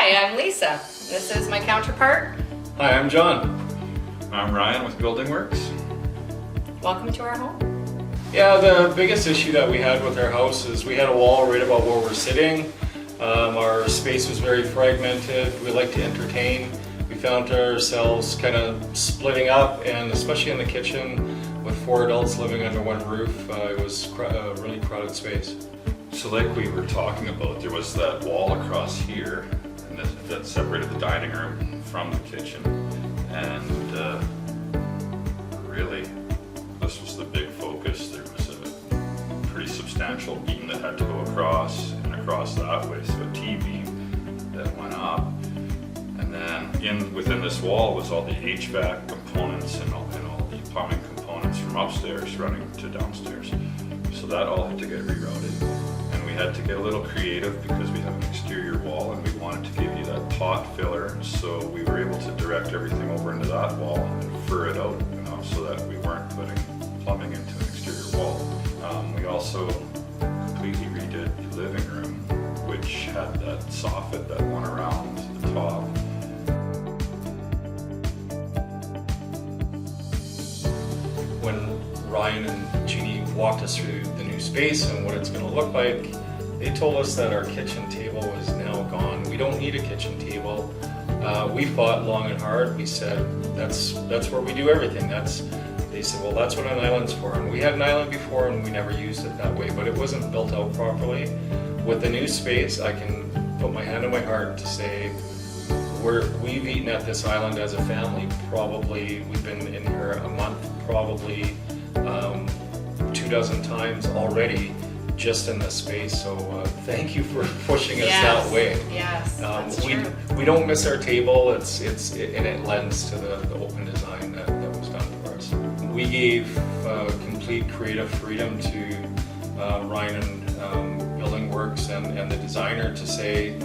Hi, I'm Lisa. This is my counterpart. Hi, I'm John. I'm Ryan with Building Works. Welcome to our home. Yeah, the biggest issue that we had with our house is we had a wall right about where we're sitting. Our space was very fragmented. We like to entertain. We found ourselves kind of splitting up, and especially in the kitchen with 4 adults living under one roof, it was a really crowded space. So like we were talking about, there was that wall across here and that separated the dining room from the kitchen. And really, this was the big focus. There was a pretty substantial beam that had to go across and across that way, so a T-beam that went up. And then within this wall was all the HVAC components and all the plumbing components from upstairs running to downstairs. So that all had to get rerouted. And we had to get a little creative because we have an exterior wall and we wanted to give you that pot filler. So we were able to direct everything over into that wall and fur it out, so that we weren't putting plumbing into an exterior wall. We also completely redid the living room, which had that soffit that went around the top. When Ryan and Jeannie walked us through the new space and what it's going to look like, they told us that our kitchen table was now gone. We don't need a kitchen table. We fought long and hard. We said that's where we do everything. They said, well, that's what an island's for. And we had an island before and we never used it that way, but it wasn't built out properly. With the new space, I can put my hand on my heart to say we've eaten at this island as a family. Probably we've been in here a month, probably 24 times already, just in this space. So thank you for pushing us that way. Yes, that's true. We don't miss our table. And it lends to the open design that was done for us. We gave complete creative freedom to Ryan and Building Works and the designer to say,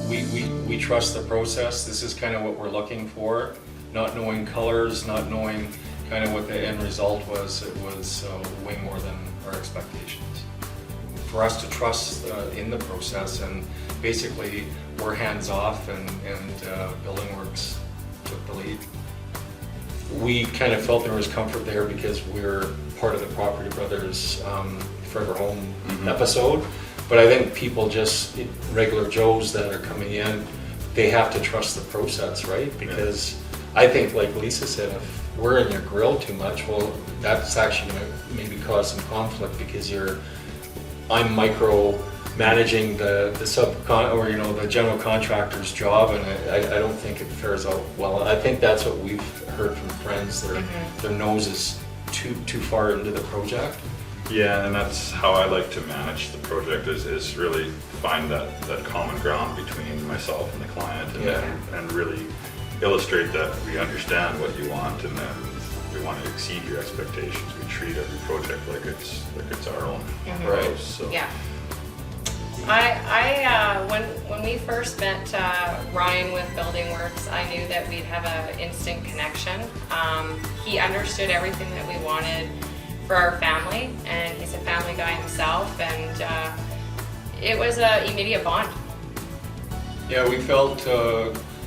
we trust the process. This is kind of what we're looking for. Not knowing colors, not knowing kind of what the end result was, it was way more than our expectations. For us to trust in the process, and basically we're hands off, and Building Works took the lead. We kind of felt there was comfort there because we're part of the Property Brothers Forever Home episode. But I think people, just regular Joes that are coming in, they have to trust the process, right? Because I think, like Lisa said, if we're in your grill too much, well, that's actually going to maybe cause some conflict because I'm micro-managing the the general contractor's job, and I don't think it fares out well. I think that's what we've heard from friends. Their nose is too far into the project. Yeah, and that's how I like to manage the project, is really find that common ground between myself and the client, and really illustrate that we understand what you want, and then we want to exceed your expectations. We treat every project like it's our own. Right. So. Yeah. When we first met Ryan with Building Works, I knew that we'd have an instant connection. He understood everything that we wanted for our family, and he's a family guy himself, and it was an immediate bond. Yeah, we felt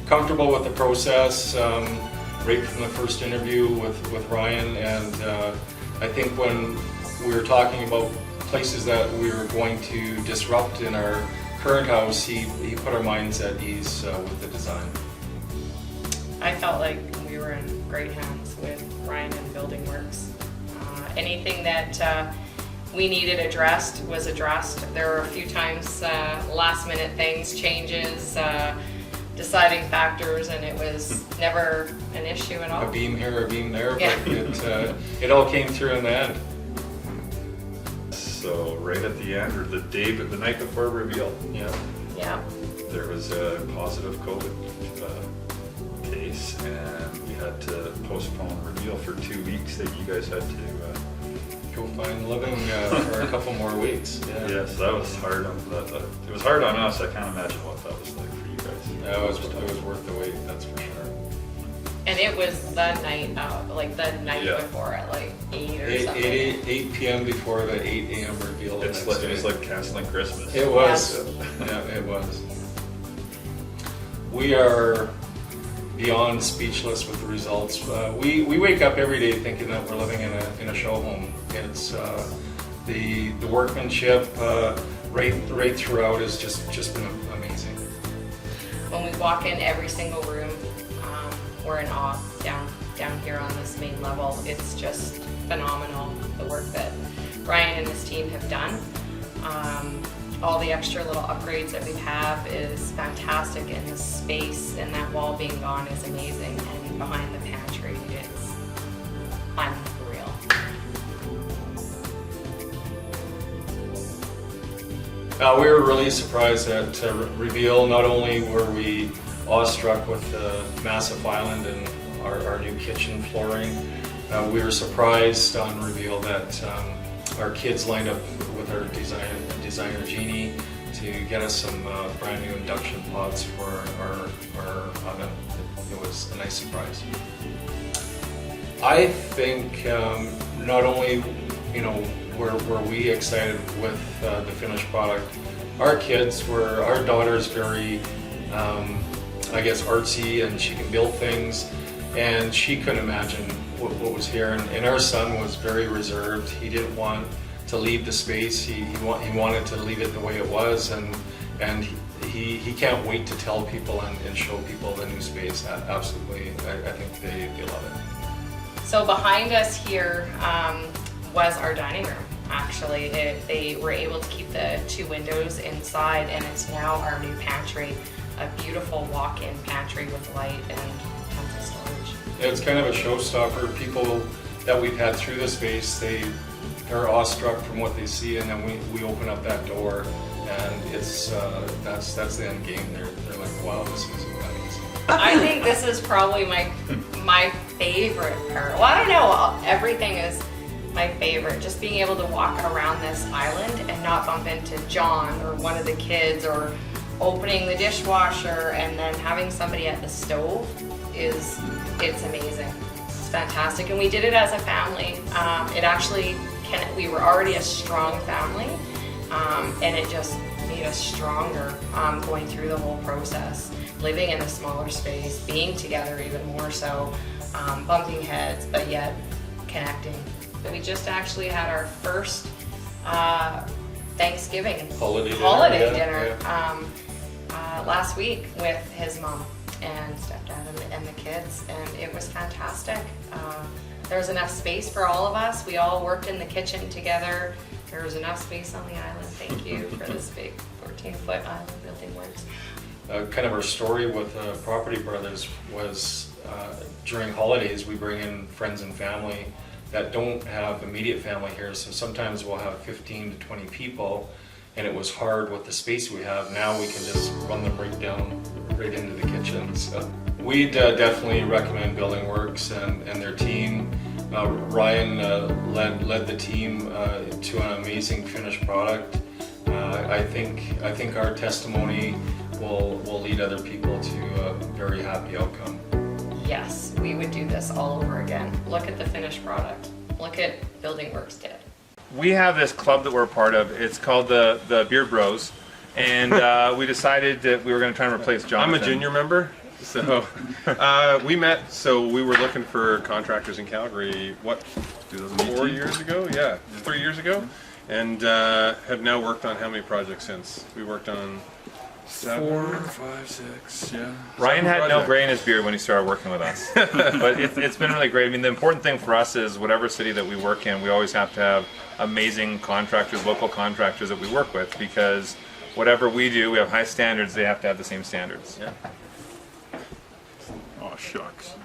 comfortable with the process right from the first interview with Ryan, and I think when we were talking about places that we were going to disrupt in our current house, he put our minds at ease with the design. I felt like we were in great hands with Ryan and Building Works. Anything that we needed addressed was addressed. There were a few times last minute things, changes, deciding factors, and it was never an issue at all. A beam here, a beam there, but it all came through in the end. So right at the end, or the night before reveal, Yeah. there was a positive COVID case, and we had to postpone reveal for 2 weeks. That you guys had to Go find living for a couple more weeks. Yes, that was hard. It was hard on us. I can't imagine what that was like for you guys. Yeah, it was worth the wait, that's for sure. And it was the night, before at like 8 or something. 8 p.m. before the 8 a.m. reveal. It was like canceling Christmas. It was. Yeah, it was. We are beyond speechless with the results. We wake up every day thinking that we're living in a show home. It's the workmanship right throughout has just been amazing. When we walk in every single room, we're in awe down here on this main level. It's just phenomenal, the work that Ryan and his team have done. All the extra little upgrades that we have is fantastic, and the space and that wall being gone is amazing, and behind the pantry it's unreal. We were really surprised at reveal. Not only were we awestruck with the massive island and our new kitchen flooring, we were surprised on reveal that our kids lined up with our designer Jeannie to get us some brand new induction pots for our oven. It was a nice surprise. I think not only were we excited with the finished product, our daughter's very I guess artsy, and she can build things, and she couldn't imagine what was here, and our son was very reserved. He didn't want to leave the space. He wanted to leave it the way it was, and he can't wait to tell people and show people the new space. Absolutely, I think they love it. So behind us here was our dining room. Actually, they were able to keep the 2 windows inside, and it's now our new pantry, a beautiful walk-in pantry with light and tons of storage. Yeah, it's kind of a showstopper. People that we've had through the space, they're awestruck from what they see, and then we open up that door, and it's that's the end game. They're like, wow, this is amazing. I think this is probably my favorite part. Well, I don't know, everything is my favorite. Just being able to walk around this island and not bump into John or one of the kids, or opening the dishwasher and then having somebody at the stove it's amazing. It's fantastic, and we did it as a family. We were already a strong family, and it just made us stronger going through the whole process, living in a smaller space, being together even more so, bumping heads, but yet connecting. We just actually had our first Thanksgiving holiday dinner last week with his mom and stepdad and the kids, and it was fantastic. There was enough space for all of us. We all worked in the kitchen together. There was enough space on the island. Thank you for this big 14-foot island building works. Kind of our story with Property Brothers was during holidays we bring in friends and family that don't have immediate family here, so sometimes we'll have 15 to 20 people, and it was hard with the space we have. Now we can just run them right into the kitchen. So we'd definitely recommend Building Works and their team. Ryan led the team to an amazing finished product. I think our testimony will lead other people to a very happy outcome. Yes, we would do this all over again. Look at the finished product. Look at Building Works did. We have this club that we're a part of. It's called the Beard Bros, and we decided that we were going to try and replace Jonathan. I'm a junior member, so we met. So we were looking for contractors in Calgary. 4 years ago? Yeah, 3 years ago, and have now worked on how many projects since? We worked on 4, 5, 6. Yeah. Ryan had no gray in his beard when he started working with us, but it's been really great. I mean, the important thing for us is whatever city that we work in, we always have to have amazing contractors, local contractors that we work with, because whatever we do, we have high standards. They have to have the same standards. Yeah. Oh shucks.